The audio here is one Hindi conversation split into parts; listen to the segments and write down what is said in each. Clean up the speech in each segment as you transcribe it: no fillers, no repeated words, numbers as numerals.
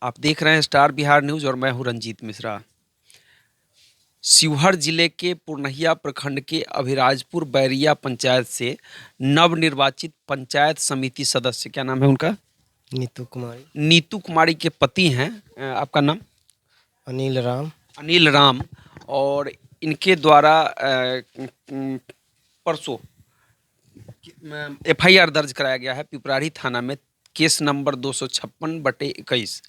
आप देख रहे हैं स्टार बिहार न्यूज़ और मैं हूं रंजीत मिश्रा। शिवहर जिले के पुरनहिया प्रखंड के अभिराजपुर बैरिया पंचायत से नवनिर्वाचित पंचायत समिति सदस्य, क्या नाम है उनका? नीतू कुमारी। नीतू कुमारी के पति हैं। आपका नाम? अनिल राम। अनिल राम। और इनके द्वारा परसों एफआईआर दर्ज कराया गया है पिपराही थाना में, केस नंबर 256/21,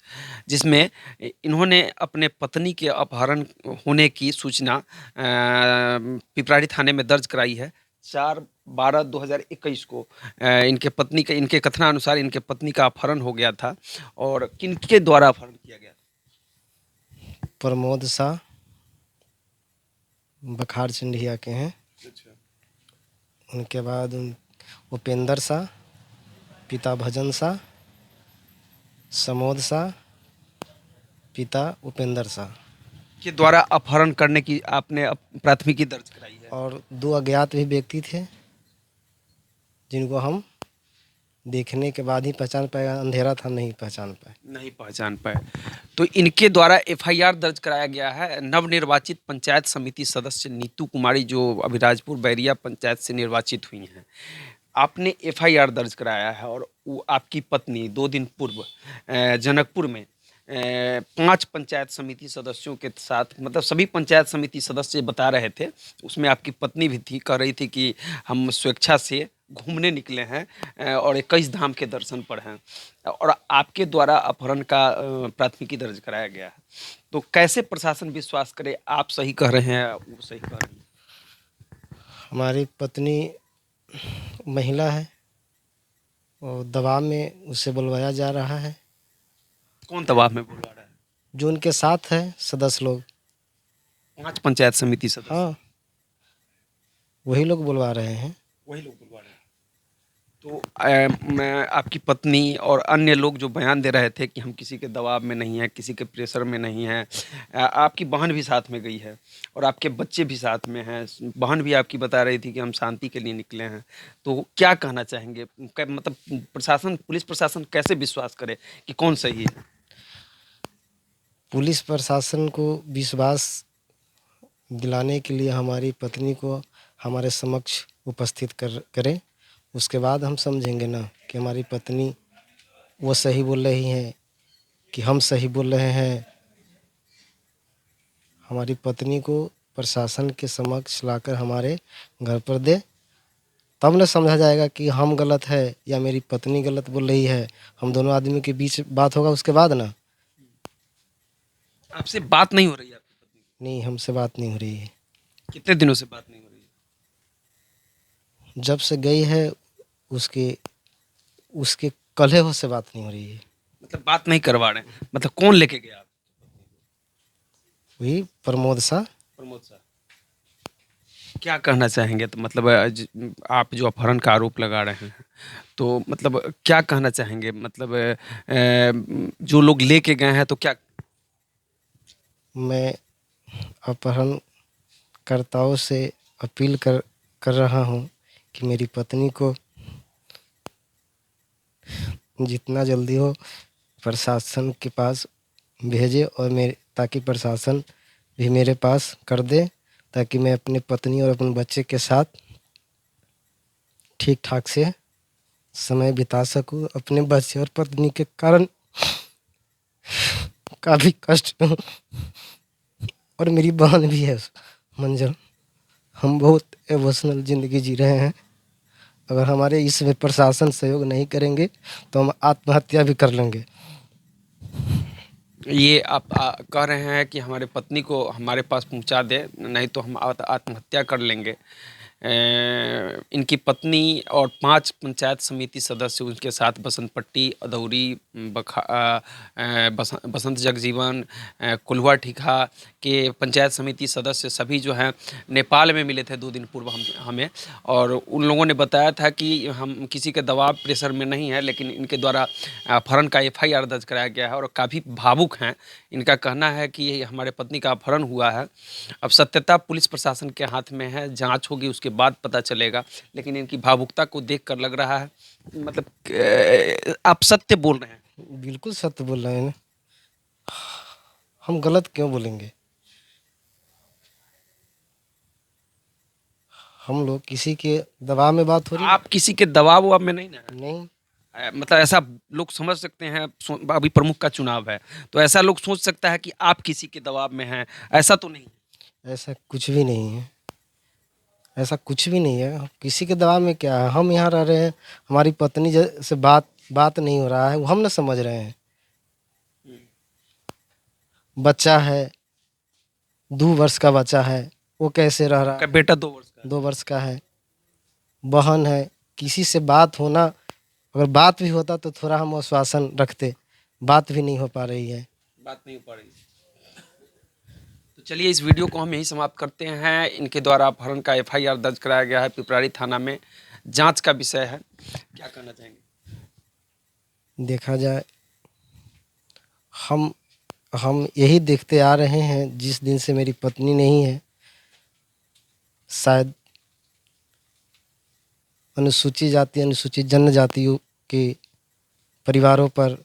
जिसमें इन्होंने अपने पत्नी के अपहरण होने की सूचना पिपराही थाने में दर्ज कराई है 4/12/2021 को। इनके कथनानुसार इनके पत्नी का अपहरण हो गया था। और किनके द्वारा अपहरण किया गया? प्रमोद शाह बखार सिंधिया के हैं। अच्छा। उनके बाद उपेंद्र शाह, पिता भजन शाह, समोद शाह, पिता उपेंद्र शाह। के द्वारा अपहरण करने की आपने प्राथमिकी दर्ज कराई है। और 2 अज्ञात भी व्यक्ति थे जिनको हम देखने के बाद ही पहचान पाए, अंधेरा था नहीं पहचान पाए। नहीं पहचान पाए। तो इनके द्वारा एफआईआर दर्ज कराया गया है। नवनिर्वाचित पंचायत समिति सदस्य नीतू कुमारी, जो अभिराजपुर बैरिया पंचायत से निर्वाचित हुई हैं, आपने एफआईआर दर्ज कराया है। और वो आपकी पत्नी 2 दिन पूर्व जनकपुर में 5 पंचायत समिति सदस्यों के साथ, मतलब सभी पंचायत समिति सदस्य बता रहे थे, उसमें आपकी पत्नी भी थी, कह रही थी कि हम स्वेच्छा से घूमने निकले हैं और 21 धाम के दर्शन पर हैं, और आपके द्वारा अपहरण का प्राथमिकी दर्ज कराया गया है। तो कैसे प्रशासन विश्वास करे? आप सही कह रहे हैं, वो सही कह रहे हैं? हमारी पत्नी महिला है और दबाव में उसे बुलवाया जा रहा है। कौन दबाव में बुलवा रहा है? जो उनके साथ है सदस्य लोग। 5 पंचायत समिति सदस्य? हाँ, वही लोग बुलवा रहे हैं। वही लोग बुलवा रहे हैं। तो मैं आपकी पत्नी और अन्य लोग जो बयान दे रहे थे कि हम किसी के दबाव में नहीं हैं, किसी के प्रेशर में नहीं हैं। आपकी बहन भी साथ में गई है और आपके बच्चे भी साथ में हैं। बहन भी आपकी बता रही थी कि हम शांति के लिए निकले हैं। तो क्या कहना चाहेंगे? मतलब प्रशासन, पुलिस प्रशासन कैसे विश्वास करे कि कौन सही है? पुलिस प्रशासन को विश्वास दिलाने के लिए हमारी पत्नी को हमारे समक्ष उपस्थित करें। उसके बाद हम समझेंगे ना कि हमारी पत्नी वो सही बोल रही हैं कि हम सही बोल रहे हैं। हमारी पत्नी को प्रशासन के समक्ष लाकर हमारे घर पर दे, तब न समझा जाएगा कि हम गलत है या मेरी पत्नी गलत बोल रही है। हम दोनों आदमी के बीच बात होगा उसके बाद ना। आपसे बात नहीं हो रही है आपकी पत्नी की? नहीं, हमसे बात नहीं हो रही है। कितने दिनों से बात नहीं हो रही है? जब से गई है उसके उसके कलेह से बात नहीं हो रही है। मतलब बात नहीं करवा रहे हैं? मतलब कौन लेके गया आप? वही प्रमोद शाह। प्रमोद साहब, क्या कहना चाहेंगे? तो मतलब आप जो अपहरण का आरोप लगा रहे हैं, तो मतलब क्या कहना चाहेंगे? मतलब जो लोग लेके गए हैं, तो क्या? मैं अपहरणकर्ताओं से अपील कर रहा हूँ कि मेरी पत्नी को जितना जल्दी हो प्रशासन के पास भेजे और मेरे ताकि प्रशासन भी मेरे पास कर दे, ताकि मैं अपनी पत्नी और अपने बच्चे के साथ ठीक ठाक से समय बिता सकूं। अपने बच्चे और पत्नी के कारण काफ़ी कष्ट में हूं। और मेरी बहन भी है मंजल। हम बहुत इमोशनल ज़िंदगी जी रहे हैं। अगर हमारे इसमें प्रशासन सहयोग नहीं करेंगे तो हम आत्महत्या भी कर लेंगे। ये आप कह रहे हैं कि हमारे पत्नी को हमारे पास पहुंचा दे, नहीं तो हम आत्महत्या कर लेंगे। इनकी पत्नी और 5 पंचायत समिति सदस्य उनके साथ बसंतपट्टी, अदौरी, बसंत जगजीवन, कुलवा ठीका के पंचायत समिति सदस्य सभी जो हैं नेपाल में मिले थे 2 दिन पूर्व हमें। और उन लोगों ने बताया था कि हम किसी के दबाव प्रेशर में नहीं है, लेकिन इनके द्वारा अपहरण का एफआईआर दर्ज कराया गया है और काफ़ी भावुक हैं। इनका कहना है कि हमारे पत्नी का अपहरण हुआ है। अब सत्यता पुलिस प्रशासन के हाथ में है, जांच होगी उसके बाद पता चलेगा। लेकिन इनकी भावुकता को देखकर लग रहा है, मतलब आप सत्य बोल रहे हैं। बिल्कुल सत्य बोल रहे हैं। हम गलत क्यों बोलेंगे? हम लोग किसी के दबाव में बात हो रही आप किसी के दबाव वबाव में नहीं ना हैं? नहीं। मतलब ऐसा लोग समझ सकते हैं, अभी प्रमुख का चुनाव है, तो ऐसा लोग सोच सकता है कि आप किसी के दबाव में हैं, ऐसा तो नहीं? ऐसा कुछ भी नहीं है। ऐसा कुछ भी नहीं है। किसी के दबाव में क्या है? हम यहाँ रह रहे हैं, हमारी पत्नी से बात नहीं हो रहा है, वो हम ना समझ रहे हैं। बच्चा है, 2 वर्ष का बच्चा है, वो कैसे रह रहा आपका है? बेटा 2 वर्ष का है। 2 वर्ष का है। बहन है, किसी से बात होना, अगर बात भी होता तो थोड़ा हम आश्वासन रखते, बात भी नहीं हो पा रही है। बात नहीं हो पा रही। तो चलिए इस वीडियो को हम यहीं समाप्त करते हैं। इनके द्वारा अपहरण का एफआईआर दर्ज कराया गया है पिपराड़ी थाना में, जांच का विषय है। क्या कहना चाहेंगे? देखा जाए, हम यही देखते आ रहे हैं, जिस दिन से मेरी पत्नी नहीं है, शायद अनुसूचित जनजातियों के परिवारों पर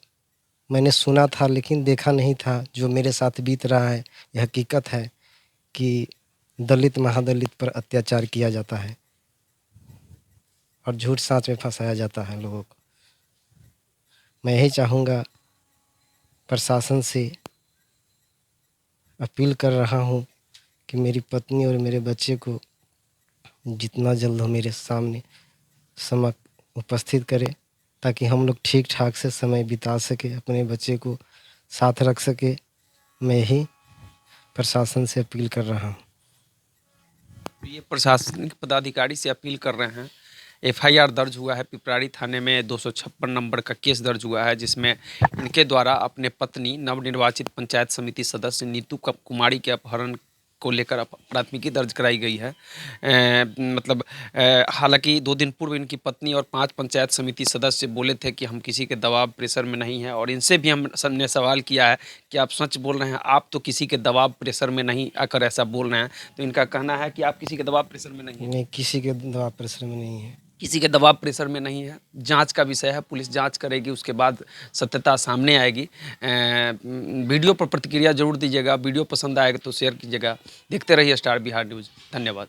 मैंने सुना था, लेकिन देखा नहीं था। जो मेरे साथ बीत रहा है, यह हकीकत है कि दलित महादलित पर अत्याचार किया जाता है और झूठ साँच में फंसाया जाता है लोगों को। मैं यही चाहूँगा, प्रशासन से अपील कर रहा हूँ कि मेरी पत्नी और मेरे बच्चे को जितना जल्द हो मेरे सामने समक्ष उपस्थित करें, ताकि हम लोग ठीक ठाक से समय बिता सके, अपने बच्चे को साथ रख सके। मैं यही प्रशासन से अपील कर रहा हूँ। ये प्रशासनिक पदाधिकारी से अपील कर रहे हैं। एफआईआर दर्ज हुआ है पिपराड़ी थाने में, 256 नंबर का केस दर्ज हुआ है, जिसमें इनके द्वारा अपने पत्नी नवनिर्वाचित पंचायत समिति सदस्य नीतू कुमारी के अपहरण को लेकर प्राथमिकी दर्ज कराई गई है। मतलब हालांकि 2 दिन पूर्व इनकी पत्नी और 5 पंचायत समिति सदस्य बोले थे कि हम किसी के दबाव प्रेशर में नहीं हैं, और इनसे भी हमने सवाल किया है कि आप सच बोल रहे हैं, आप तो किसी के दबाव प्रेशर में नहीं आकर ऐसा बोल रहे हैं। तो इनका कहना है कि आप किसी के दबाव प्रेशर में नहीं हैं। नहीं, किसी के दबाव प्रेशर में नहीं है। किसी के दबाव प्रेशर में नहीं है। जांच का विषय है, पुलिस जांच करेगी, उसके बाद सत्यता सामने आएगी। वीडियो पर प्रतिक्रिया जरूर दीजिएगा, वीडियो पसंद आएगा तो शेयर कीजिएगा। देखते रहिए स्टार बिहार न्यूज़। धन्यवाद।